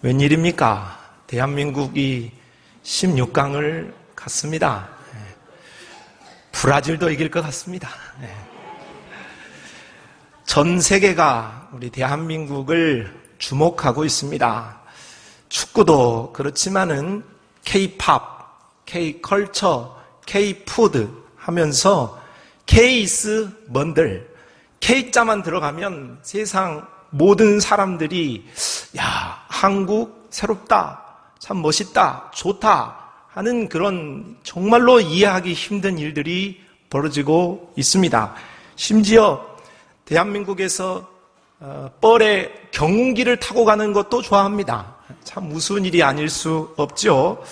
웬일입니까? 대한민국이 16강을 갔습니다. 브라질도 이길 것 같습니다. 전 세계가 우리 대한민국을 주목하고 있습니다. 축구도 그렇지만은 K-팝, K-컬처, K-푸드 하면서 K's 뭔들, K자만 들어가면 세상 모든 사람들이 야, 한국 새롭다, 참 멋있다, 좋다 하는 그런 정말로 이해하기 힘든 일들이 벌어지고 있습니다. 심지어 대한민국에서 뻘에 경운기를 타고 가는 것도 좋아합니다. 참 우스운 일이 아닐 수 없죠.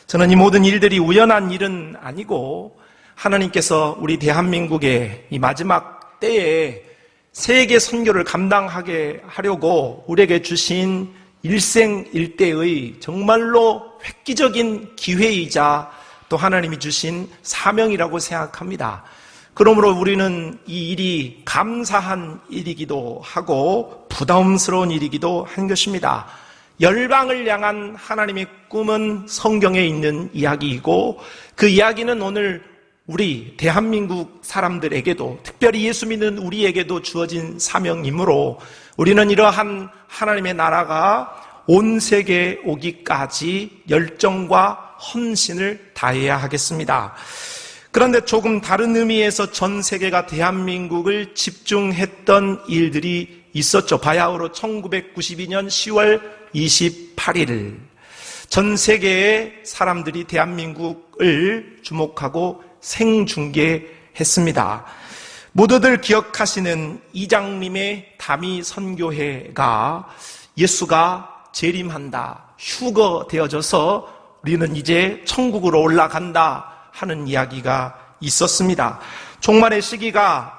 저는 이 모든 일들이 우연한 일은 아니고 하나님께서 우리 대한민국의 이 마지막 때에 세계 선교를 감당하게 하려고 우리에게 주신 일생일대의 정말로 획기적인 기회이자 또 하나님이 주신 사명이라고 생각합니다. 그러므로 우리는 이 일이 감사한 일이기도 하고 부담스러운 일이기도 한 것입니다. 열방을 향한 하나님의 꿈은 성경에 있는 이야기이고 그 이야기는 오늘 우리 대한민국 사람들에게도 특별히 예수 믿는 우리에게도 주어진 사명이므로 우리는 이러한 하나님의 나라가 온 세계에 오기까지 열정과 헌신을 다해야 하겠습니다. 그런데 조금 다른 의미에서 전 세계가 대한민국을 집중했던 일들이 있었죠. 바야흐로 1992년 10월 28일 전 세계의 사람들이 대한민국을 주목하고 생중계했습니다. 모두들 기억하시는 이장님의 다미 선교회가 예수가 재림한다, 휴거되어져서 우리는 이제 천국으로 올라간다 하는 이야기가 있었습니다. 종말의 시기가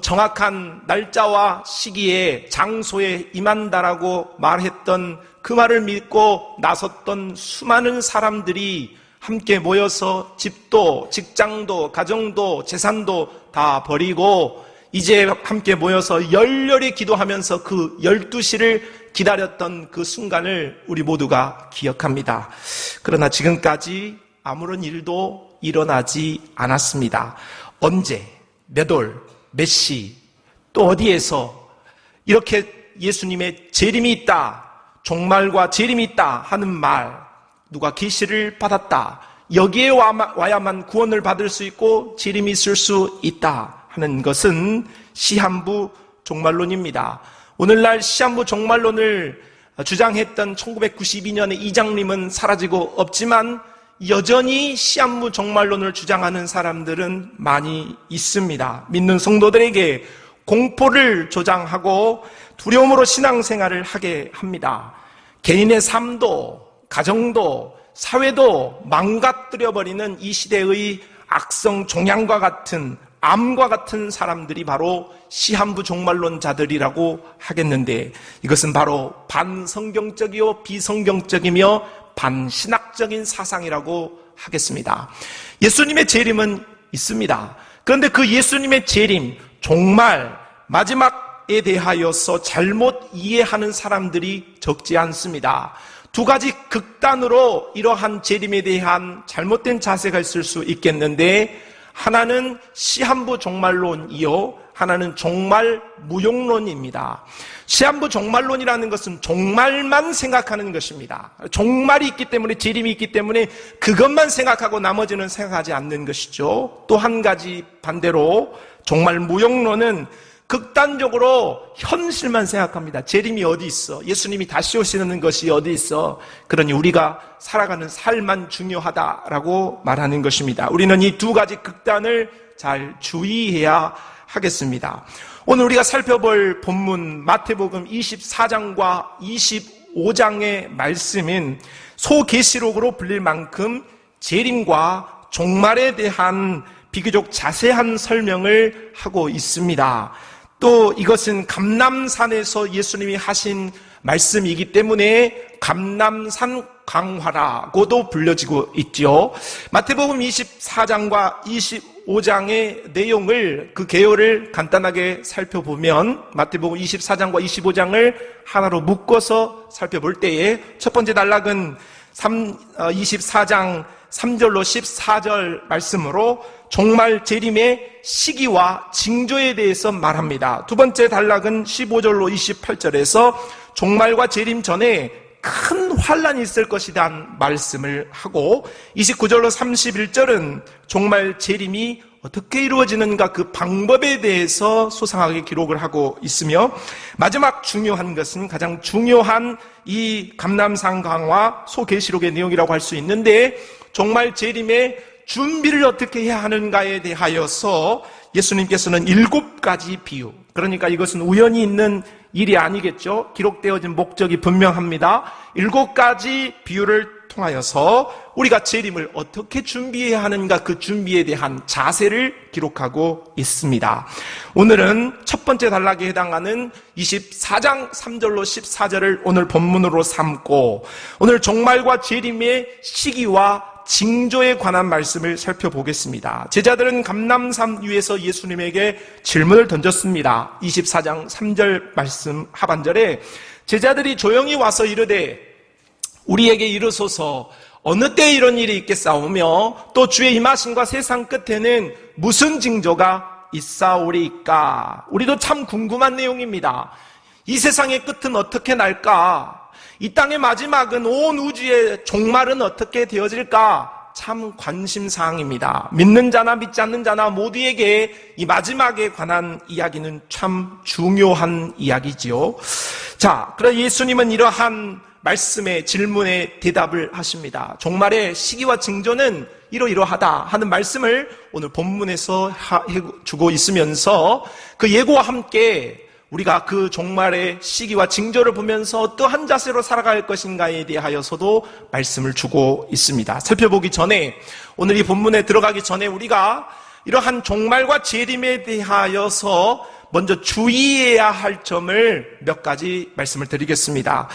정확한 날짜와 시기에 장소에 임한다라고 말했던 그 말을 믿고 나섰던 수많은 사람들이 함께 모여서 집도, 직장도, 가정도, 재산도 다 버리고 이제 함께 모여서 열렬히 기도하면서 그 12시를 기다렸던 그 순간을 우리 모두가 기억합니다. 그러나 지금까지 아무런 일도 일어나지 않았습니다. 언제, 몇 월, 몇 시, 또 어디에서 이렇게 예수님의 재림이 있다, 종말과 재림이 있다 하는 말, 누가 계시를 받았다, 여기에 와야만 구원을 받을 수 있고 재림이 있을 수 있다 하는 것은 시한부 종말론입니다. 오늘날 시한부 종말론을 주장했던 1992년의 이장님은 사라지고 없지만 여전히 시한부 종말론을 주장하는 사람들은 많이 있습니다. 믿는 성도들에게 공포를 조장하고 두려움으로 신앙생활을 하게 합니다. 개인의 삶도 가정도 사회도 망가뜨려버리는 이 시대의 악성 종양과 같은 암과 같은 사람들이 바로 시한부 종말론자들이라고 하겠는데 이것은 바로 반성경적이요 비성경적이며 반신학적인 사상이라고 하겠습니다. 예수님의 재림은 있습니다. 그런데 그 예수님의 재림, 종말, 마지막에 대하여서 잘못 이해하는 사람들이 적지 않습니다. 두 가지 극단으로 이러한 재림에 대한 잘못된 자세가 있을 수 있겠는데 하나는 시한부 종말론이요, 하나는 종말 무용론입니다. 시한부 종말론이라는 것은 종말만 생각하는 것입니다. 종말이 있기 때문에, 재림이 있기 때문에 그것만 생각하고 나머지는 생각하지 않는 것이죠. 또 한 가지 반대로 종말 무용론은 극단적으로 현실만 생각합니다. 재림이 어디 있어? 예수님이 다시 오시는 것이 어디 있어? 그러니 우리가 살아가는 삶만 중요하다라고 말하는 것입니다. 우리는 이 두 가지 극단을 잘 주의해야 하겠습니다. 오늘 우리가 살펴볼 본문 마태복음 24장과 25장의 말씀은 소계시록으로 불릴 만큼 재림과 종말에 대한 비교적 자세한 설명을 하고 있습니다. 또 이것은 감람산에서 예수님이 하신 말씀이기 때문에 감람산 강화라고도 불려지고 있죠. 마태복음 24장과 25장의 내용을, 그 개요를 간단하게 살펴보면 마태복음 24장과 25장을 하나로 묶어서 살펴볼 때에 첫 번째 단락은 24장 3절로 14절 말씀으로 종말 재림의 시기와 징조에 대해서 말합니다. 두 번째 단락은 15절로 28절에서 종말과 재림 전에 큰 환란이 있을 것에 대한 말씀을 하고 29절로 31절은 종말 재림이 어떻게 이루어지는가 그 방법에 대해서 소상하게 기록을 하고 있으며 마지막 중요한 것은 가장 중요한 이 감람산 강화 소계시록의 내용이라고 할 수 있는데 종말 재림의 준비를 어떻게 해야 하는가에 대하여서 예수님께서는 7가지 비유, 그러니까 이것은 우연히 있는 일이 아니겠죠. 기록되어진 목적이 분명합니다. 7가지 비유를 통하여서 우리가 재림을 어떻게 준비해야 하는가 그 준비에 대한 자세를 기록하고 있습니다. 오늘은 첫 번째 단락에 해당하는 24장 3절로 14절을 오늘 본문으로 삼고 오늘 종말과 재림의 시기와 징조에 관한 말씀을 살펴보겠습니다. 제자들은 감람산 위에서 예수님에게 질문을 던졌습니다. 24장 3절 말씀 하반절에 제자들이 조용히 와서 이르되 우리에게 이르소서 어느 때 이런 일이 있겠사오며 또 주의 임하심과 세상 끝에는 무슨 징조가 있사오리까? 우리도 참 궁금한 내용입니다. 이 세상의 끝은 어떻게 날까? 이 땅의 마지막은 온 우주의 종말은 어떻게 되어질까? 참 관심사항입니다. 믿는 자나 믿지 않는 자나 모두에게 이 마지막에 관한 이야기는 참 중요한 이야기지요. 자, 그럼 예수님은 이러한 말씀의 질문에 대답을 하십니다. 종말의 시기와 징조는 이러이러하다 하는 말씀을 오늘 본문에서 주고 있으면서 그 예고와 함께 우리가 그 종말의 시기와 징조를 보면서 어떠한 자세로 살아갈 것인가에 대하여서도 말씀을 주고 있습니다. 살펴보기 전에 오늘 이 본문에 들어가기 전에 우리가 이러한 종말과 재림에 대하여서 먼저 주의해야 할 점을 몇 가지 말씀을 드리겠습니다.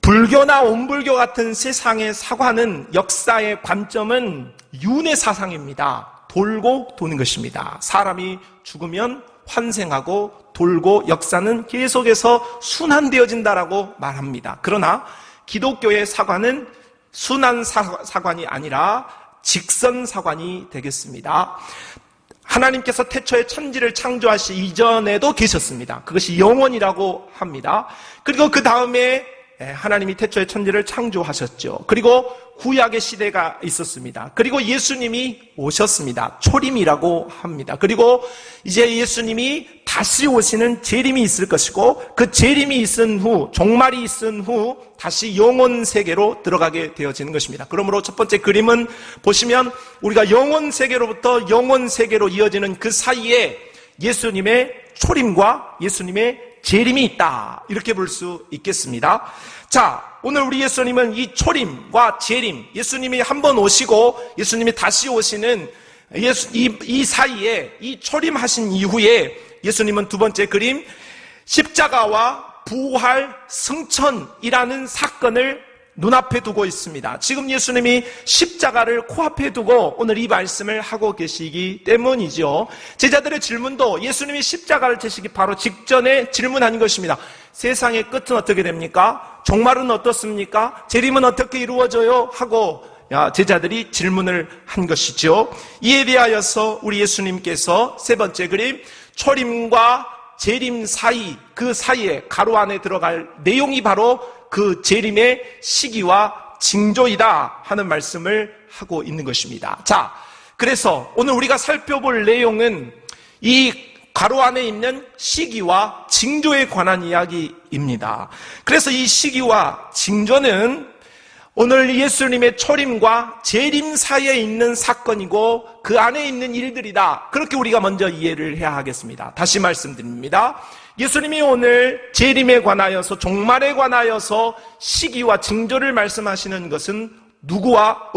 불교나 온불교 같은 세상의 사관은 역사의 관점은 윤회 사상입니다. 돌고 도는 것입니다. 사람이 죽으면 환생하고 돌고 역사는 계속해서 순환되어진다라고 말합니다. 그러나 기독교의 사관은 순환 사관이 아니라 직선 사관이 되겠습니다. 하나님께서 태초에 천지를 창조하시 이전에도 계셨습니다. 그것이 영원이라고 합니다. 그리고 그 다음에 하나님이 태초에 천지를 창조하셨죠. 그리고 구약의 시대가 있었습니다. 그리고 예수님이 오셨습니다. 초림이라고 합니다. 그리고 이제 예수님이 다시 오시는 재림이 있을 것이고 그 재림이 있은 후, 종말이 있은 후 다시 영원 세계로 들어가게 되어지는 것입니다. 그러므로 첫 번째 그림은 보시면 우리가 영원 세계로부터 영원 세계로 이어지는 그 사이에 예수님의 초림과 예수님의 재림이 있다, 이렇게 볼 수 있겠습니다. 자, 오늘 우리 예수님은 이 초림과 재림, 예수님이 한번 오시고 예수님이 다시 오시는 이 사이에 이 초림하신 이후에 예수님은 두 번째 그림, 십자가와 부활, 승천이라는 사건을 눈앞에 두고 있습니다. 지금 예수님이 십자가를 코앞에 두고 오늘 이 말씀을 하고 계시기 때문이죠. 제자들의 질문도 예수님이 십자가를 지시기 바로 직전에 질문한 것입니다. 세상의 끝은 어떻게 됩니까? 종말은 어떻습니까? 재림은 어떻게 이루어져요? 하고 제자들이 질문을 한 것이죠. 이에 대하여서 우리 예수님께서 세 번째 그림, 초림과 재림 사이, 그 사이에 가로 안에 들어갈 내용이 바로 그 재림의 시기와 징조이다 하는 말씀을 하고 있는 것입니다. 자, 그래서 오늘 우리가 살펴볼 내용은 이 가로 안에 있는 시기와 징조에 관한 이야기입니다. 그래서 이 시기와 징조는 오늘 예수님의 초림과 재림 사이에 있는 사건이고 그 안에 있는 일들이다. 그렇게 우리가 먼저 이해를 해야 하겠습니다. 다시 말씀드립니다. 예수님이 오늘 재림에 관하여서 종말에 관하여서 시기와 징조를 말씀하시는 것은 누구와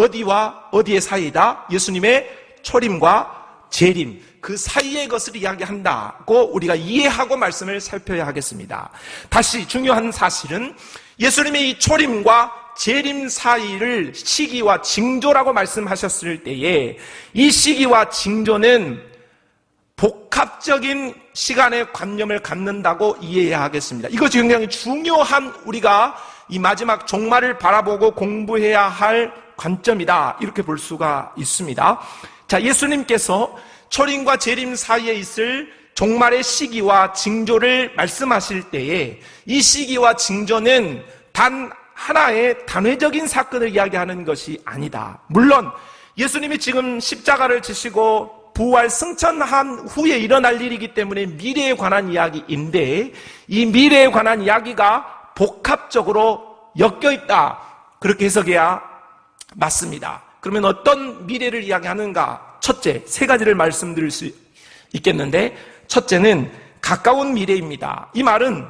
어디의 사이다? 예수님의 초림과 재림, 그 사이의 것을 이야기한다고 우리가 이해하고 말씀을 살펴야 하겠습니다. 다시 중요한 사실은 예수님의 이 초림과 재림 사이를 시기와 징조라고 말씀하셨을 때에 이 시기와 징조는 복합적인 시간의 관념을 갖는다고 이해해야 하겠습니다. 이것이 굉장히 중요한 우리가 이 마지막 종말을 바라보고 공부해야 할 관점이다, 이렇게 볼 수가 있습니다. 자, 예수님께서 초림과 재림 사이에 있을 종말의 시기와 징조를 말씀하실 때에 이 시기와 징조는 단 하나의 단회적인 사건을 이야기하는 것이 아니다. 물론 예수님이 지금 십자가를 지시고 부활 승천한 후에 일어날 일이기 때문에 미래에 관한 이야기인데 이 미래에 관한 이야기가 복합적으로 엮여 있다, 그렇게 해석해야 맞습니다. 그러면 어떤 미래를 이야기하는가? 첫째, 세 가지를 말씀드릴 수 있겠는데, 첫째는 가까운 미래입니다. 이 말은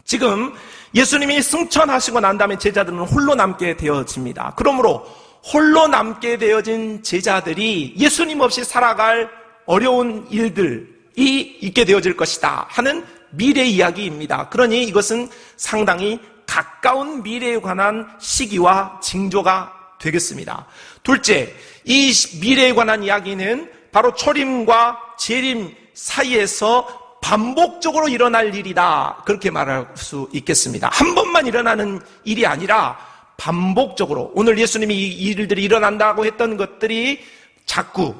지금 예수님이 승천하시고 난 다음에 제자들은 홀로 남게 되어집니다. 그러므로 홀로 남게 되어진 제자들이 예수님 없이 살아갈 어려운 일들이 있게 되어질 것이다 하는 미래 이야기입니다. 그러니 이것은 상당히 가까운 미래에 관한 시기와 징조가 되겠습니다. 둘째, 이 미래에 관한 이야기는 바로 초림과 재림 사이에서 반복적으로 일어날 일이다, 그렇게 말할 수 있겠습니다. 한 번만 일어나는 일이 아니라 반복적으로, 오늘 예수님이 이 일들이 일어난다고 했던 것들이 자꾸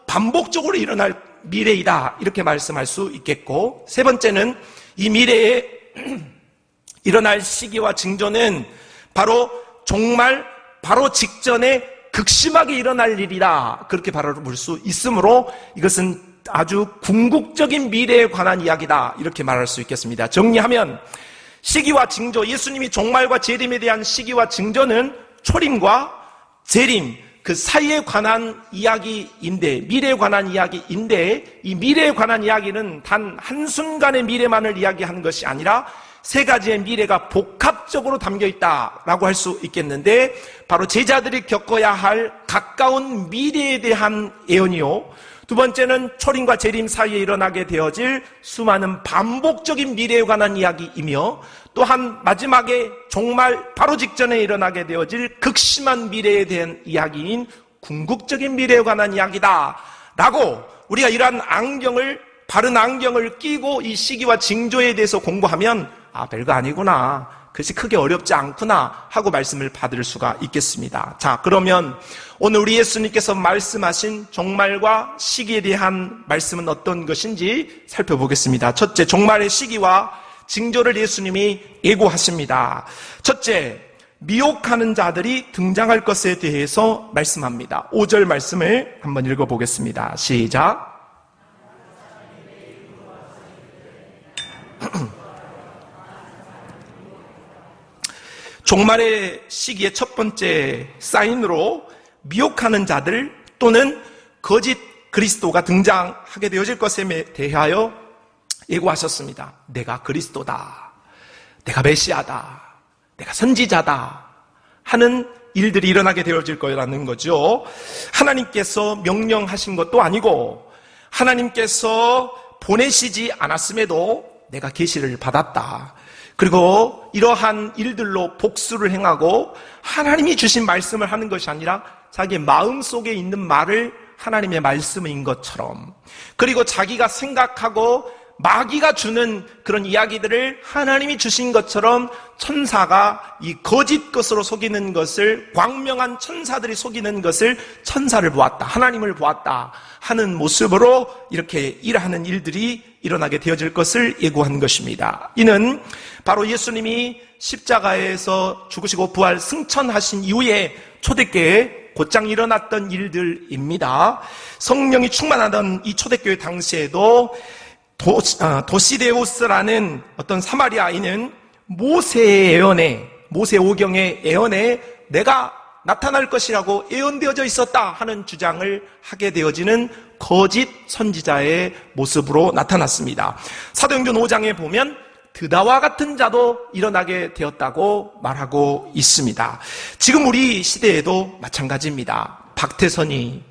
반복적으로 일어날 미래이다, 이렇게 말씀할 수 있겠고, 세 번째는 이 미래에 일어날 시기와 징조는 바로 종말 바로 직전에 극심하게 일어날 일이다, 그렇게 바라볼 수 있으므로 이것은 아주 궁극적인 미래에 관한 이야기다, 이렇게 말할 수 있겠습니다. 정리하면 시기와 징조, 예수님이 종말과 재림에 대한 시기와 징조는 초림과 재림 그 사이에 관한 이야기인데, 미래에 관한 이야기인데, 이 미래에 관한 이야기는 단 한순간의 미래만을 이야기하는 것이 아니라 세 가지의 미래가 복합적으로 담겨 있다라고 할 수 있겠는데, 바로 제자들이 겪어야 할 가까운 미래에 대한 예언이요, 두 번째는 초림과 재림 사이에 일어나게 되어질 수많은 반복적인 미래에 관한 이야기이며, 또한 마지막에 종말 바로 직전에 일어나게 되어질 극심한 미래에 대한 이야기인 궁극적인 미래에 관한 이야기다 라고 우리가 이러한 바른 안경을 끼고 이 시기와 징조에 대해서 공부하면 별거 아니구나, 그것이 크게 어렵지 않구나 하고 말씀을 받을 수가 있겠습니다. 자, 그러면 오늘 우리 예수님께서 말씀하신 종말과 시기에 대한 말씀은 어떤 것인지 살펴보겠습니다. 첫째, 종말의 시기와 징조를 예수님이 예고하십니다. 첫째, 미혹하는 자들이 등장할 것에 대해서 말씀합니다. 5절 말씀을 한번 읽어보겠습니다. 시작. 종말의 시기의 첫 번째 사인으로 미혹하는 자들 또는 거짓 그리스도가 등장하게 되어질 것에 대하여 예고하셨습니다. 내가 그리스도다, 내가 메시아다, 내가 선지자다 하는 일들이 일어나게 되어질 거라는 거죠. 하나님께서 명령하신 것도 아니고 하나님께서 보내시지 않았음에도 내가 계시를 받았다, 그리고 이러한 일들로 복수를 행하고 하나님이 주신 말씀을 하는 것이 아니라 자기의 마음속에 있는 말을 하나님의 말씀인 것처럼, 그리고 자기가 생각하고 마귀가 주는 그런 이야기들을 하나님이 주신 것처럼 천사가 이 거짓 것으로 속이는 것을, 광명한 천사들이 속이는 것을 천사를 보았다, 하나님을 보았다 하는 모습으로 이렇게 일하는 일들이 일어나게 되어질 것을 예고한 것입니다. 이는 바로 예수님이 십자가에서 죽으시고 부활 승천하신 이후에 초대교회에 곧장 일어났던 일들입니다. 성령이 충만하던 이 초대교회 당시에도 도시데우스라는 어떤 사마리아인은 모세의 예언에, 모세오경의 예언에 내가 나타날 것이라고 예언되어져 있었다 하는 주장을 하게 되어지는 거짓 선지자의 모습으로 나타났습니다. 사도행전 5장에 보면 드다와 같은 자도 일어나게 되었다고 말하고 있습니다. 지금 우리 시대에도 마찬가지입니다. 박태선이,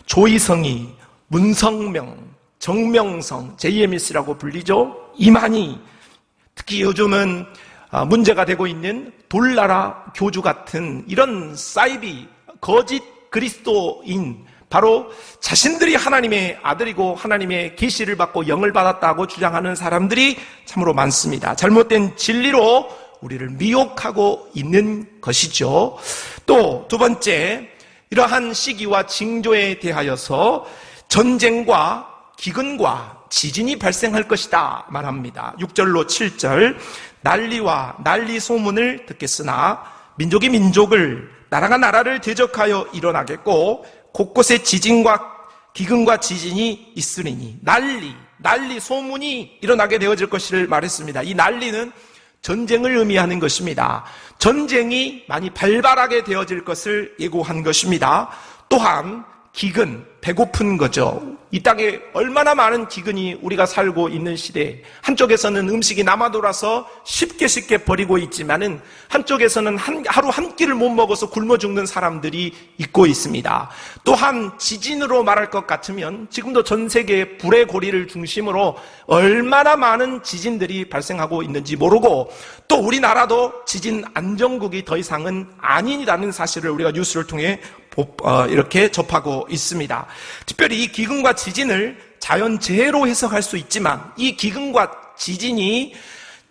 조희성이, 문성명, 정명성, JMS라고 불리죠. 이만희, 특히 요즘은 문제가 되고 있는 돌나라 교주 같은 이런 사이비 거짓 그리스도인, 바로 자신들이 하나님의 아들이고 하나님의 계시를 받고 영을 받았다고 주장하는 사람들이 참으로 많습니다. 잘못된 진리로 우리를 미혹하고 있는 것이죠. 또 두 번째, 이러한 시기와 징조에 대하여서 전쟁과 기근과 지진이 발생할 것이다 말합니다. 6절로 7절, 난리와 난리 소문을 듣겠으나 민족이 민족을, 나라가 나라를 대적하여 일어나겠고 곳곳에 기근과 지진이 있으리니, 난리 소문이 일어나게 되어질 것을 말했습니다. 이 난리는 전쟁을 의미하는 것입니다. 전쟁이 많이 발발하게 되어질 것을 예고한 것입니다. 또한 기근, 배고픈 거죠. 이 땅에 얼마나 많은 기근이 우리가 살고 있는 시대에, 한쪽에서는 음식이 남아돌아서 쉽게 버리고 있지만은 한쪽에서는 하루 한 끼를 못 먹어서 굶어 죽는 사람들이 있고 있습니다. 또한 지진으로 말할 것 같으면 지금도 전 세계 불의 고리를 중심으로 얼마나 많은 지진들이 발생하고 있는지 모르고, 또 우리나라도 지진 안정국이 더 이상은 아니라는 사실을 우리가 뉴스를 통해 이렇게 접하고 있습니다. 특별히 이 기근과 지진을 자연재해로 해석할 수 있지만, 이 기근과 지진이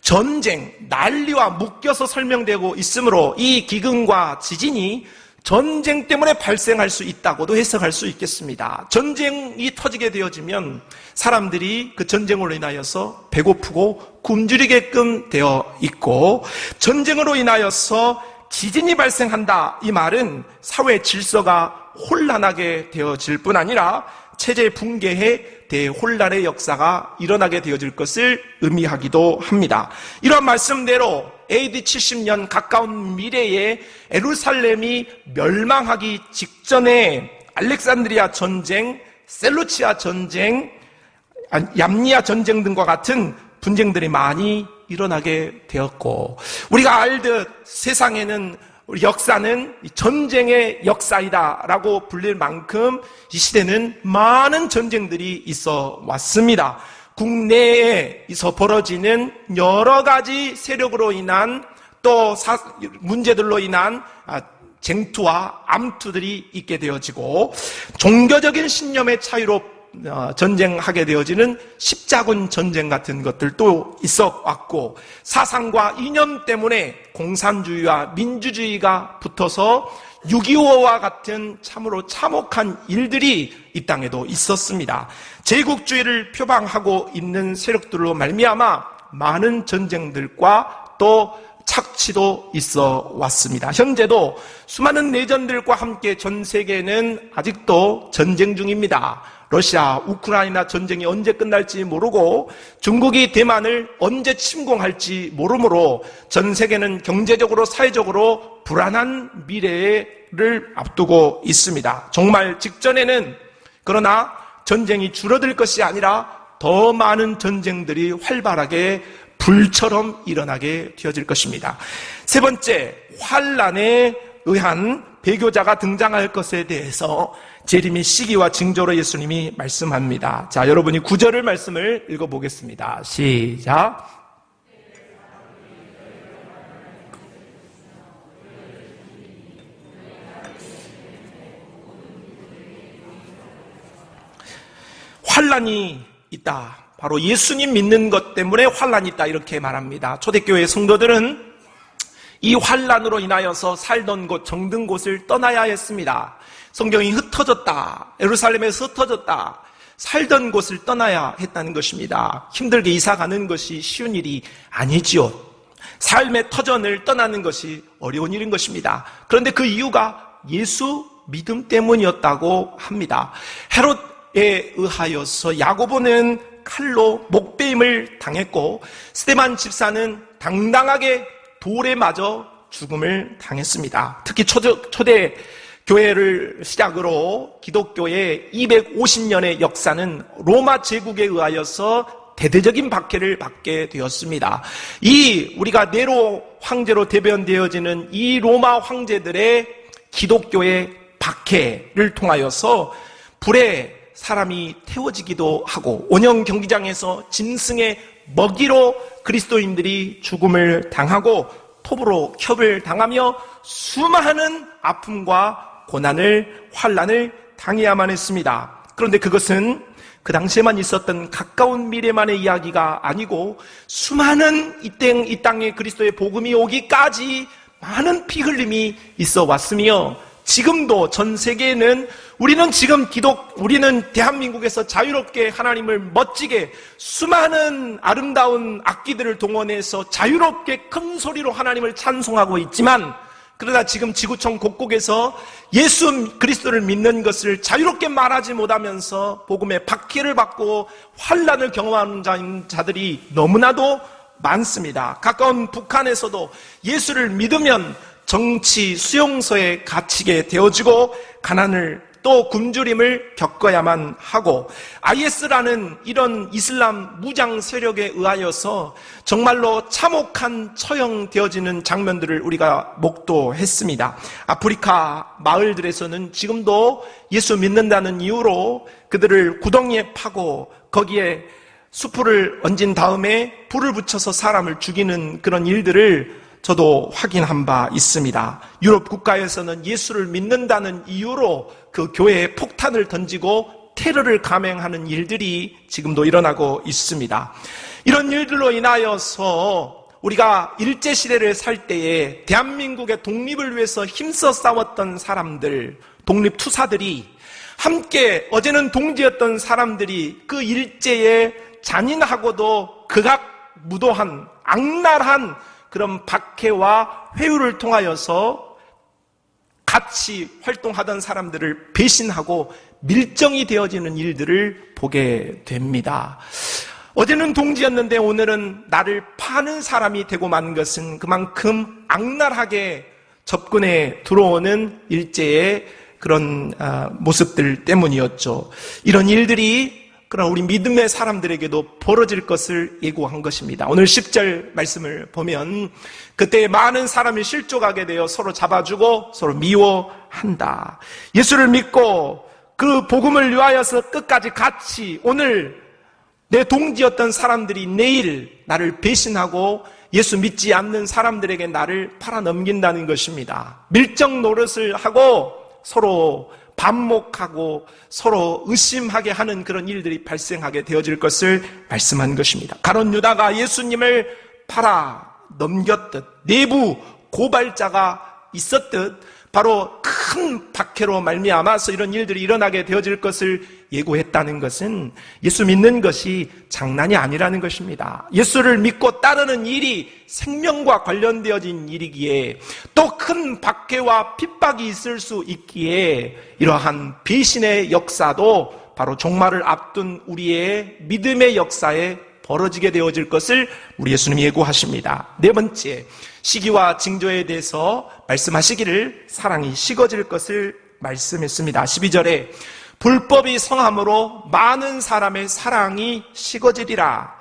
전쟁, 난리와 묶여서 설명되고 있으므로 이 기근과 지진이 전쟁 때문에 발생할 수 있다고도 해석할 수 있겠습니다. 전쟁이 터지게 되어지면 사람들이 그 전쟁으로 인하여서 배고프고 굶주리게끔 되어 있고, 전쟁으로 인하여서 지진이 발생한다, 이 말은 사회 질서가 혼란하게 되어질 뿐 아니라 체제 붕괴의 대혼란의 역사가 일어나게 되어질 것을 의미하기도 합니다. 이런 말씀대로 AD 70년 가까운 미래에 예루살렘이 멸망하기 직전에 알렉산드리아 전쟁, 셀루치아 전쟁, 얌니아 전쟁 등과 같은 분쟁들이 많이 일어나게 되었고, 우리가 알듯 세상에는, 우리 역사는 전쟁의 역사이다라고 불릴 만큼 이 시대는 많은 전쟁들이 있어 왔습니다. 국내에서 벌어지는 여러 가지 세력으로 인한, 또 문제들로 인한 쟁투와 암투들이 있게 되어지고, 종교적인 신념의 차이로 전쟁하게 되어지는 십자군 전쟁 같은 것들도 있어 왔고, 사상과 이념 때문에 공산주의와 민주주의가 붙어서 6.25와 같은 참으로 참혹한 일들이 이 땅에도 있었습니다. 제국주의를 표방하고 있는 세력들로 말미암아 많은 전쟁들과 또 착취도 있어 왔습니다. 현재도 수많은 내전들과 함께 전 세계는 아직도 전쟁 중입니다. 러시아, 우크라이나 전쟁이 언제 끝날지 모르고 중국이 대만을 언제 침공할지 모르므로 전 세계는 경제적으로, 사회적으로 불안한 미래를 앞두고 있습니다. 정말 직전에는, 그러나 전쟁이 줄어들 것이 아니라 더 많은 전쟁들이 활발하게 불처럼 일어나게 되어질 것입니다. 세 번째, 환란에 의한 배교자가 등장할 것에 대해서 재림의 시기와 징조로 예수님이 말씀합니다. 자, 여러분이 9절을 말씀을 읽어보겠습니다. 시작. 환란이 있다. 바로 예수님 믿는 것 때문에 환란이 있다, 이렇게 말합니다. 초대교회 성도들은 이 환란으로 인하여서 살던 곳, 정든 곳을 떠나야 했습니다. 성경이 흩어졌다, 예루살렘에서 흩어졌다, 살던 곳을 떠나야 했다는 것입니다. 힘들게 이사가는 것이 쉬운 일이 아니지요. 삶의 터전을 떠나는 것이 어려운 일인 것입니다. 그런데 그 이유가 예수 믿음 때문이었다고 합니다. 헤롯에 의하여서 야고보는 칼로 목베임을 당했고, 스데반 집사는 당당하게 돌에 맞아 죽음을 당했습니다. 특히 초대 교회를 시작으로 기독교의 250년의 역사는 로마 제국에 의하여서 대대적인 박해를 받게 되었습니다. 우리가 네로 황제로 대변되어지는 이 로마 황제들의 기독교의 박해를 통하여서 불에 사람이 태워지기도 하고, 원형 경기장에서 짐승의 먹이로 그리스도인들이 죽음을 당하고 톱으로 켬을 당하며 수많은 아픔과 고난을, 환난을 당해야만 했습니다. 그런데 그것은 그 당시에만 있었던 가까운 미래만의 이야기가 아니고 수많은 이 땅에 그리스도의 복음이 오기까지 많은 피 흘림이 있어 왔으며, 지금도 전 세계에는 우리는 대한민국에서 자유롭게 하나님을 멋지게 수많은 아름다운 악기들을 동원해서 자유롭게 큰 소리로 하나님을 찬송하고 있지만, 그러나 지금 지구촌 곳곳에서 예수 그리스도를 믿는 것을 자유롭게 말하지 못하면서 복음의 박해를 받고 환난을 경험하는 자들이 너무나도 많습니다. 가까운 북한에서도 예수를 믿으면 정치 수용소에 갇히게 되어지고 가난을 또 굶주림을 겪어야만 하고, IS라는 이런 이슬람 무장 세력에 의하여서 정말로 참혹한 처형되어지는 장면들을 우리가 목도했습니다. 아프리카 마을들에서는 지금도 예수 믿는다는 이유로 그들을 구덩이에 파고 거기에 수풀을 얹은 다음에 불을 붙여서 사람을 죽이는 그런 일들을 저도 확인한 바 있습니다. 유럽 국가에서는 예수를 믿는다는 이유로 그 교회에 폭탄을 던지고 테러를 감행하는 일들이 지금도 일어나고 있습니다. 이런 일들로 인하여서 우리가 일제시대를 살 때에 대한민국의 독립을 위해서 힘써 싸웠던 사람들, 독립투사들이 함께 어제는 동지였던 사람들이 그 일제의 잔인하고도 극악무도한 악랄한 그런 박해와 회유를 통하여서 같이 활동하던 사람들을 배신하고 밀정이 되어지는 일들을 보게 됩니다. 어제는 동지였는데 오늘은 나를 파는 사람이 되고 만 것은 그만큼 악랄하게 접근해 들어오는 일제의 그런 모습들 때문이었죠. 이런 일들이 그러나 우리 믿음의 사람들에게도 벌어질 것을 예고한 것입니다. 오늘 10절 말씀을 보면 그때 많은 사람이 실족하게 되어 서로 잡아주고 서로 미워한다. 예수를 믿고 그 복음을 위하여서 끝까지 같이, 오늘 내 동지였던 사람들이 내일 나를 배신하고 예수 믿지 않는 사람들에게 나를 팔아넘긴다는 것입니다. 밀정 노릇을 하고 서로 반목하고 서로 의심하게 하는 그런 일들이 발생하게 되어질 것을 말씀한 것입니다. 가룟 유다가 예수님을 팔아 넘겼듯, 내부 고발자가 있었듯 바로 큰 박해로 말미암아서 이런 일들이 일어나게 되어질 것을 예고했다는 것은 예수 믿는 것이 장난이 아니라는 것입니다. 예수를 믿고 따르는 일이 생명과 관련되어진 일이기에 또 큰 박해와 핍박이 있을 수 있기에 이러한 배신의 역사도 바로 종말을 앞둔 우리의 믿음의 역사에 벌어지게 되어질 것을 우리 예수님이 예고하십니다. 네 번째, 시기와 징조에 대해서 말씀하시기를 사랑이 식어질 것을 말씀했습니다. 12절에 불법이 성함으로 많은 사람의 사랑이 식어지리라.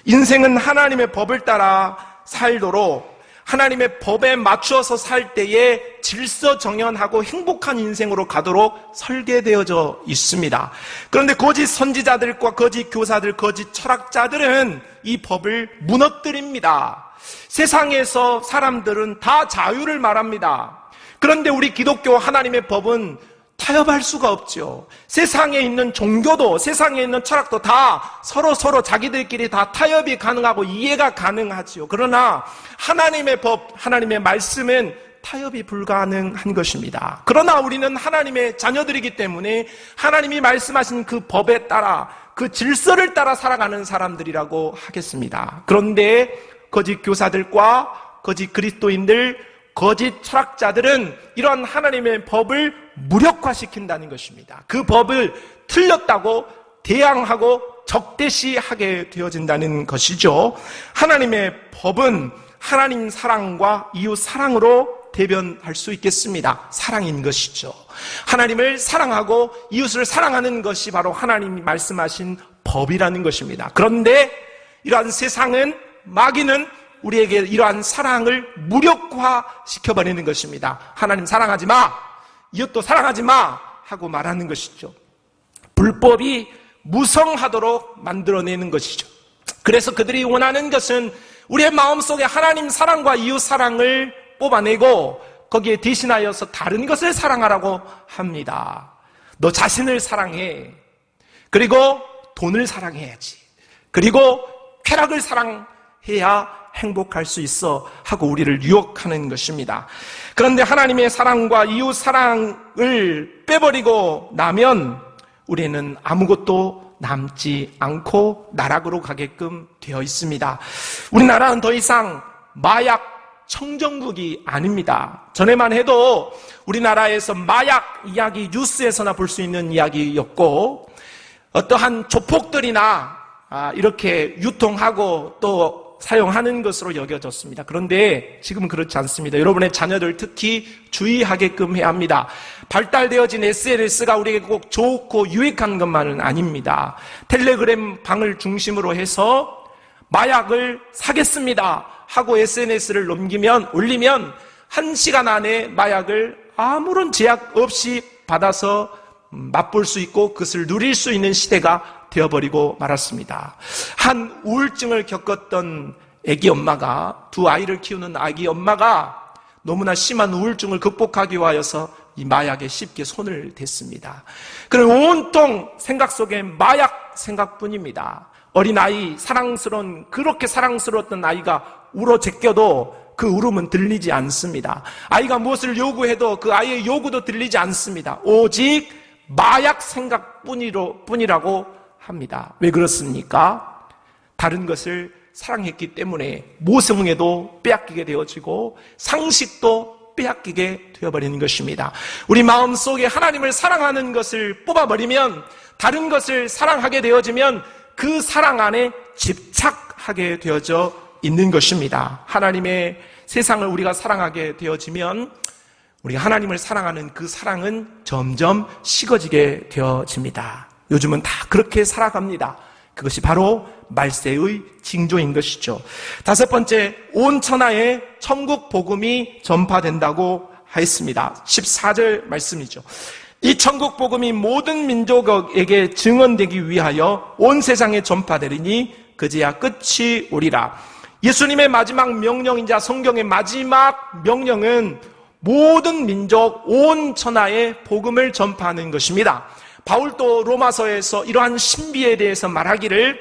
인생은 하나님의 법을 따라 살도록 하나님의 법에 맞추어서 살 때에 질서정연하고 행복한 인생으로 가도록 설계되어져 있습니다. 그런데 거짓 선지자들과 거짓 교사들, 거짓 철학자들은 이 법을 무너뜨립니다. 세상에서 사람들은 다 자유를 말합니다. 그런데 우리 기독교 하나님의 법은 타협할 수가 없죠. 세상에 있는 종교도, 세상에 있는 철학도 다 서로 자기들끼리 다 타협이 가능하고 이해가 가능하죠. 그러나 하나님의 법, 하나님의 말씀은 타협이 불가능한 것입니다. 그러나 우리는 하나님의 자녀들이기 때문에 하나님이 말씀하신 그 법에 따라, 그 질서를 따라 살아가는 사람들이라고 하겠습니다. 그런데 거짓 교사들과 거짓 그리스도인들, 거짓 철학자들은 이런 하나님의 법을 무력화시킨다는 것입니다. 그 법을 틀렸다고 대항하고 적대시하게 되어진다는 것이죠. 하나님의 법은 하나님 사랑과 이웃 사랑으로 대변할 수 있겠습니다. 사랑인 것이죠. 하나님을 사랑하고 이웃을 사랑하는 것이 바로 하나님이 말씀하신 법이라는 것입니다. 그런데 이러한 세상은, 마귀는 우리에게 이러한 사랑을 무력화시켜버리는 것입니다. 하나님 사랑하지 마, 이웃도 사랑하지 마 하고 말하는 것이죠. 불법이 무성하도록 만들어내는 것이죠. 그래서 그들이 원하는 것은 우리의 마음속에 하나님 사랑과 이웃 사랑을 뽑아내고 거기에 대신하여서 다른 것을 사랑하라고 합니다. 너 자신을 사랑해. 그리고 돈을 사랑해야지. 그리고 쾌락을 사랑해야 행복할 수 있어 하고 우리를 유혹하는 것입니다. 그런데 하나님의 사랑과 이웃 사랑을 빼버리고 나면 우리는 아무것도 남지 않고 나락으로 가게끔 되어 있습니다. 우리나라는 더 이상 마약 청정국이 아닙니다. 전에만 해도 우리나라에서 마약 이야기 뉴스에서나 볼 수 있는 이야기였고, 어떠한 조폭들이나 이렇게 유통하고 또 사용하는 것으로 여겨졌습니다. 그런데 지금은 그렇지 않습니다. 여러분의 자녀들 특히 주의하게끔 해야 합니다. 발달되어진 SNS가 우리에게 꼭 좋고 유익한 것만은 아닙니다. 텔레그램 방을 중심으로 해서 마약을 사겠습니다 하고 SNS를 올리면 1시간 안에 마약을 아무런 제약 없이 받아서 맛볼 수 있고 그것을 누릴 수 있는 시대가 되어버리고 말았습니다. 한 우울증을 겪었던 아기 엄마가, 두 아이를 키우는 아기 엄마가 너무나 심한 우울증을 극복하기 위하여서 이 마약에 쉽게 손을 댔습니다. 그럼 온통 생각 속에 마약 생각뿐입니다. 어린아이, 그렇게 사랑스러웠던 아이가 울어 제껴도 그 울음은 들리지 않습니다. 아이가 무엇을 요구해도 그 아이의 요구도 들리지 않습니다. 오직 마약 생각뿐이라고 합니다. 왜 그렇습니까? 다른 것을 사랑했기 때문에 모성애도 빼앗기게 되어지고 상식도 빼앗기게 되어버리는 것입니다. 우리 마음속에 하나님을 사랑하는 것을 뽑아버리면, 다른 것을 사랑하게 되어지면 그 사랑 안에 집착하게 되어져 있는 것입니다. 하나님의 세상을 우리가 사랑하게 되어지면 우리가 하나님을 사랑하는 그 사랑은 점점 식어지게 되어집니다. 요즘은 다 그렇게 살아갑니다. 그것이 바로 말세의 징조인 것이죠. 다섯 번째, 온 천하에 천국 복음이 전파된다고 하였습니다. 14절 말씀이죠. 이 천국 복음이 모든 민족에게 증언되기 위하여 온 세상에 전파되리니 그제야 끝이 오리라. 예수님의 마지막 명령이자 성경의 마지막 명령은 모든 민족, 온 천하에 복음을 전파하는 것입니다. 바울도 로마서에서 이러한 신비에 대해서 말하기를,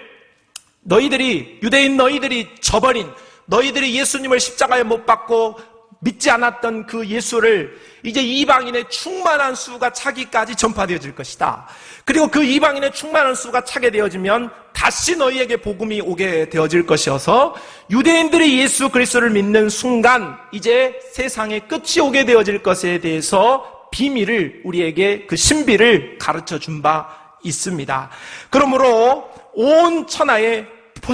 유대인 너희들이 저버린, 너희들이 예수님을 십자가에 못 박고 믿지 않았던 그 예수를 이제 이방인의 충만한 수가 차기까지 전파되어질 것이다. 그리고 그 이방인의 충만한 수가 차게 되어지면 다시 너희에게 복음이 오게 되어질 것이어서 유대인들이 예수 그리스도를 믿는 순간 이제 세상에 끝이 오게 되어질 것에 대해서 비밀을, 우리에게 그 신비를 가르쳐 준 바 있습니다. 그러므로 온 천하에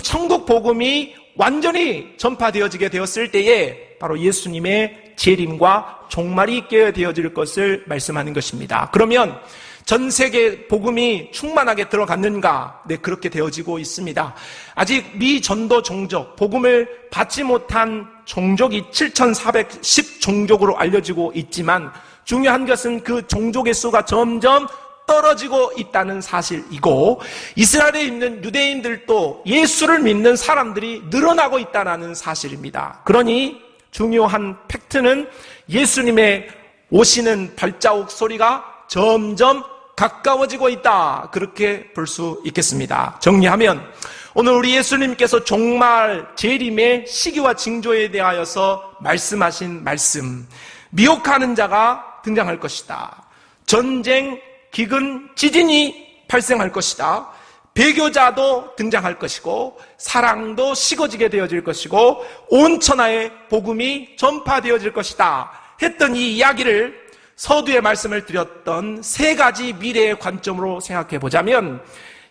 천국 복음이 완전히 전파되어지게 되었을 때에 바로 예수님의 재림과 종말이 있게 되어질 것을 말씀하는 것입니다. 그러면 전 세계 복음이 충만하게 들어갔는가? 네, 그렇게 되어지고 있습니다. 아직 미 전도 종족, 복음을 받지 못한 종족이 7,410 종족으로 알려지고 있지만 중요한 것은 그 종족의 수가 점점 떨어지고 있다는 사실이고, 이스라엘에 있는 유대인들도 예수를 믿는 사람들이 늘어나고 있다는 사실입니다. 그러니 중요한 팩트는 예수님의 오시는 발자국 소리가 점점 가까워지고 있다, 그렇게 볼 수 있겠습니다. 정리하면 오늘 우리 예수님께서 종말 재림의 시기와 징조에 대하여서 말씀하신 말씀, 미혹하는 자가 등장할 것이다. 전쟁, 기근, 지진이 발생할 것이다. 배교자도 등장할 것이고 사랑도 식어지게 되어질 것이고 온 천하에 복음이 전파되어질 것이다 했던 이 이야기를, 서두에 말씀을 드렸던 세 가지 미래의 관점으로 생각해 보자면,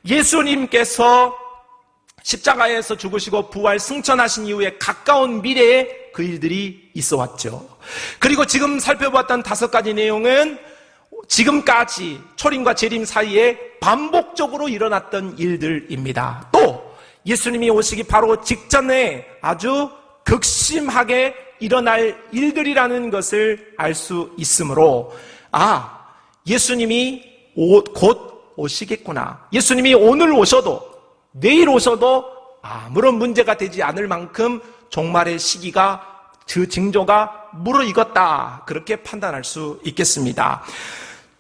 예수님께서 십자가에서 죽으시고 부활 승천하신 이후에 가까운 미래에 그 일들이 있어 왔죠. 그리고 지금 살펴봤던 다섯 가지 내용은 지금까지 초림과 재림 사이에 반복적으로 일어났던 일들입니다. 또 예수님이 오시기 바로 직전에 아주 극심하게 일어날 일들이라는 것을 알 수 있으므로, 예수님이 곧 오시겠구나. 예수님이 오늘 오셔도 내일 오셔도 아무런 문제가 되지 않을 만큼 종말의 시기가 그 징조가 무르익었다, 그렇게 판단할 수 있겠습니다.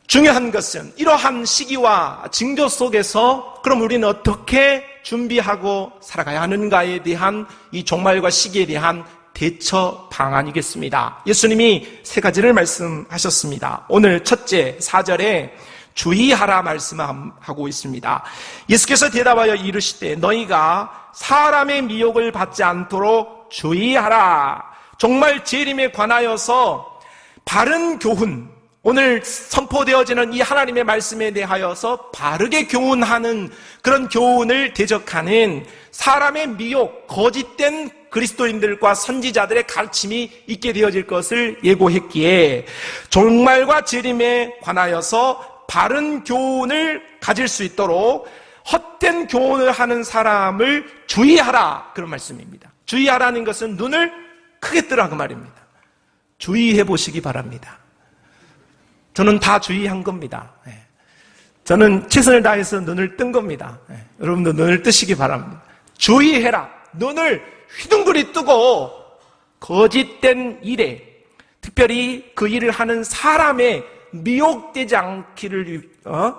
중요한 것은 이러한 시기와 징조 속에서 그럼 우리는 어떻게 준비하고 살아가야 하는가에 대한, 이 종말과 시기에 대한 대처 방안이겠습니다. 예수님이 세 가지를 말씀하셨습니다. 오늘 첫째 4절에 주의하라 말씀하고 있습니다. 예수께서 대답하여 이르시되 너희가 사람의 미혹을 받지 않도록 주의하라. 정말 재림에 관하여서 바른 교훈, 오늘 선포되어지는 이 하나님의 말씀에 대하여서 바르게 교훈하는 그런 교훈을 대적하는 사람의 미혹, 거짓된 그리스도인들과 선지자들의 가르침이 있게 되어질 것을 예고했기에 종말과 재림에 관하여서 바른 교훈을 가질 수 있도록 헛된 교훈을 하는 사람을 주의하라, 그런 말씀입니다. 주의하라는 것은 눈을 크게 뜨라, 그 말입니다. 주의해 보시기 바랍니다. 저는 다 주의한 겁니다. 저는 최선을 다해서 눈을 뜬 겁니다. 여러분도 눈을 뜨시기 바랍니다. 주의해라. 눈을 휘둥그리 뜨고 거짓된 일에, 특별히 그 일을 하는 사람의 미혹되지 않기를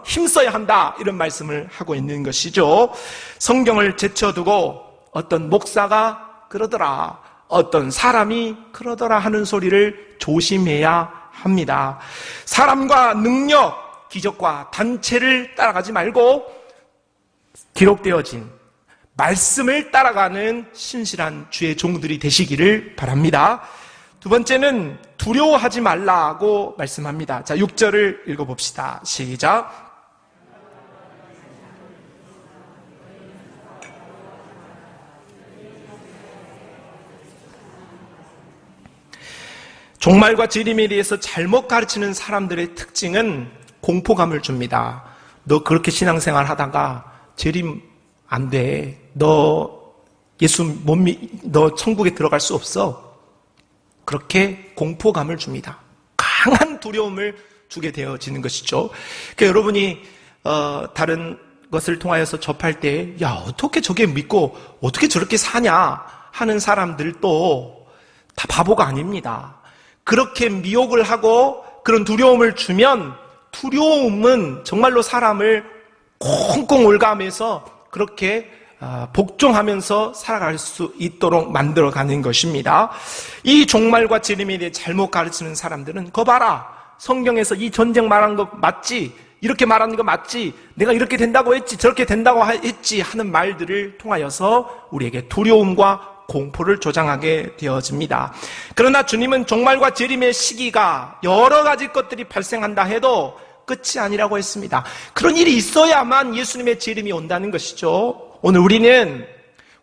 힘써야 한다, 이런 말씀을 하고 있는 것이죠. 성경을 제쳐두고 어떤 목사가 그러더라, 어떤 사람이 그러더라 하는 소리를 조심해야 합니다. 사람과 능력, 기적과 단체를 따라가지 말고 기록되어진 말씀을 따라가는 신실한 주의 종들이 되시기를 바랍니다. 두 번째는 두려워하지 말라고 말씀합니다. 자, 6절을 읽어봅시다. 시작. 종말과 재림에 대해서 잘못 가르치는 사람들의 특징은 공포감을 줍니다. 너 그렇게 신앙생활 하다가 재림 안 돼. 너 예수 못 너 천국에 들어갈 수 없어. 그렇게 공포감을 줍니다. 강한 두려움을 주게 되어지는 것이죠. 그러니까 여러분이 다른 것을 통하여서 접할 때, 야, 어떻게 저게 믿고 어떻게 저렇게 사냐 하는 사람들도 다 바보가 아닙니다. 그렇게 미혹을 하고 그런 두려움을 주면, 두려움은 정말로 사람을 콩콩 올가면서 그렇게 복종하면서 살아갈 수 있도록 만들어가는 것입니다. 이 종말과 재림에 대해 잘못 가르치는 사람들은 거 봐라, 성경에서 이 전쟁 말한 거 맞지? 이렇게 말하는 거 맞지? 내가 이렇게 된다고 했지, 저렇게 된다고 했지 하는 말들을 통하여서 우리에게 두려움과 공포를 조장하게 되어집니다. 그러나 주님은 종말과 재림의 시기가 여러 가지 것들이 발생한다 해도 끝이 아니라고 했습니다. 그런 일이 있어야만 예수님의 재림이 온다는 것이죠. 오늘 우리는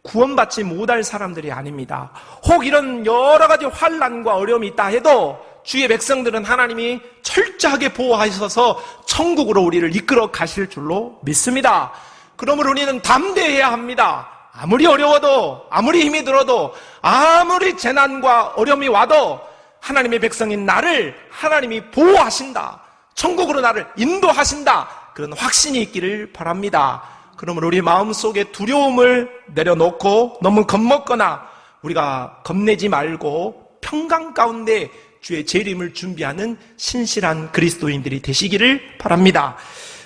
구원받지 못할 사람들이 아닙니다. 혹 이런 여러 가지 환난과 어려움이 있다 해도 주의 백성들은 하나님이 철저하게 보호하셔서 천국으로 우리를 이끌어 가실 줄로 믿습니다. 그러므로 우리는 담대해야 합니다. 아무리 어려워도, 아무리 힘이 들어도, 아무리 재난과 어려움이 와도 하나님의 백성인 나를 하나님이 보호하신다, 천국으로 나를 인도하신다, 그런 확신이 있기를 바랍니다. 그러므로 우리 마음속에 두려움을 내려놓고 너무 겁먹거나 우리가 겁내지 말고 평강 가운데 주의 재림을 준비하는 신실한 그리스도인들이 되시기를 바랍니다.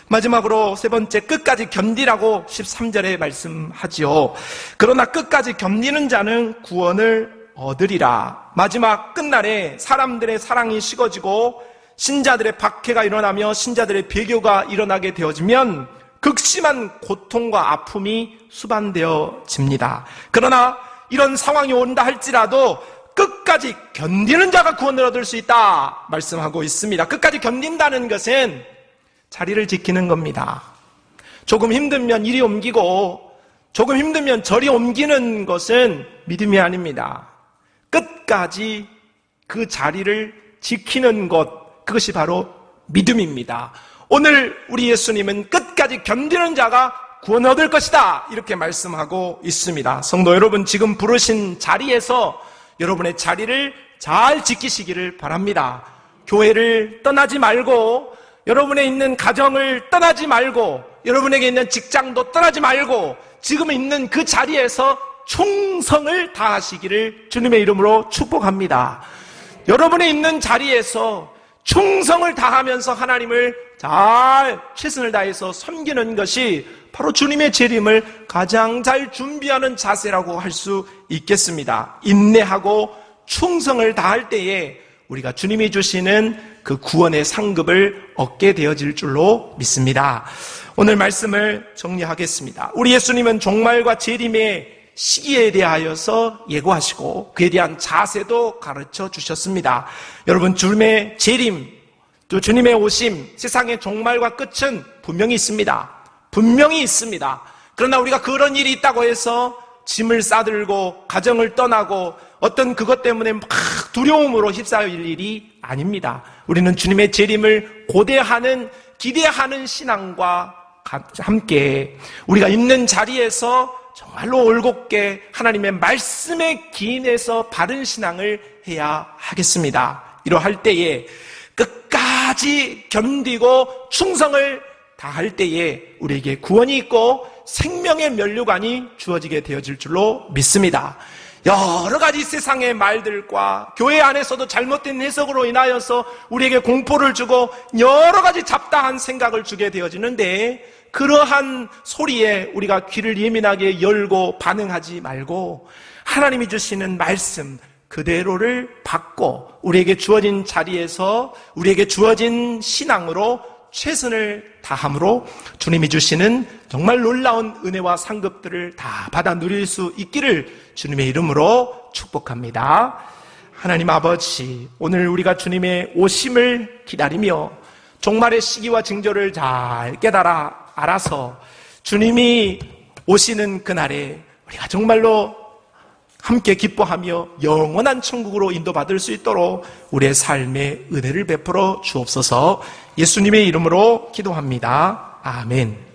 마지막으로 세 번째, 끝까지 견디라고 13절에 말씀하지요. 그러나 끝까지 견디는 자는 구원을 얻으리라. 마지막 끝날에 사람들의 사랑이 식어지고 신자들의 박해가 일어나며 신자들의 배교가 일어나게 되어지면 극심한 고통과 아픔이 수반되어집니다. 그러나 이런 상황이 온다 할지라도 끝까지 견디는 자가 구원을 얻을 수 있다 말씀하고 있습니다. 끝까지 견딘다는 것은 자리를 지키는 겁니다. 조금 힘들면 이리 옮기고 조금 힘들면 저리 옮기는 것은 믿음이 아닙니다. 끝까지 그 자리를 지키는 것, 그것이 바로 믿음입니다. 오늘 우리 예수님은 끝까지 견디는 자가 구원 얻을 것이다, 이렇게 말씀하고 있습니다. 성도 여러분, 지금 부르신 자리에서 여러분의 자리를 잘 지키시기를 바랍니다. 교회를 떠나지 말고, 여러분의 있는 가정을 떠나지 말고, 여러분에게 있는 직장도 떠나지 말고 지금 있는 그 자리에서 충성을 다하시기를 주님의 이름으로 축복합니다. 여러분이 있는 자리에서 충성을 다하면서 하나님을 잘 최선을 다해서 섬기는 것이 바로 주님의 재림을 가장 잘 준비하는 자세라고 할 수 있겠습니다. 인내하고 충성을 다할 때에 우리가 주님이 주시는 그 구원의 상급을 얻게 되어질 줄로 믿습니다. 오늘 말씀을 정리하겠습니다. 우리 예수님은 종말과 재림의 시기에 대하여서 예고하시고 그에 대한 자세도 가르쳐 주셨습니다. 여러분, 주님의 재림, 또 주님의 오심, 세상의 종말과 끝은 분명히 있습니다. 분명히 있습니다. 그러나 우리가 그런 일이 있다고 해서 짐을 싸들고 가정을 떠나고 어떤 그것 때문에 막 두려움으로 휩싸일 일이 아닙니다. 우리는 주님의 재림을 고대하는, 기대하는 신앙과 함께 우리가 있는 자리에서 정말로 올곧게 하나님의 말씀에 기인해서 바른 신앙을 해야 하겠습니다. 이러할 때에 끝까지 견디고 충성을 다할 때에 우리에게 구원이 있고 생명의 면류관이 주어지게 되어질 줄로 믿습니다. 여러 가지 세상의 말들과 교회 안에서도 잘못된 해석으로 인하여서 우리에게 공포를 주고 여러 가지 잡다한 생각을 주게 되어지는데, 그러한 소리에 우리가 귀를 예민하게 열고 반응하지 말고 하나님이 주시는 말씀 그대로를 받고 우리에게 주어진 자리에서 우리에게 주어진 신앙으로 최선을 다함으로 주님이 주시는 정말 놀라운 은혜와 상급들을 다 받아 누릴 수 있기를 주님의 이름으로 축복합니다. 하나님 아버지, 오늘 우리가 주님의 오심을 기다리며 종말의 시기와 징조를 잘 알아서 주님이 오시는 그날에 우리가 정말로 함께 기뻐하며 영원한 천국으로 인도받을 수 있도록 우리의 삶에 은혜를 베풀어 주옵소서. 예수님의 이름으로 기도합니다. 아멘.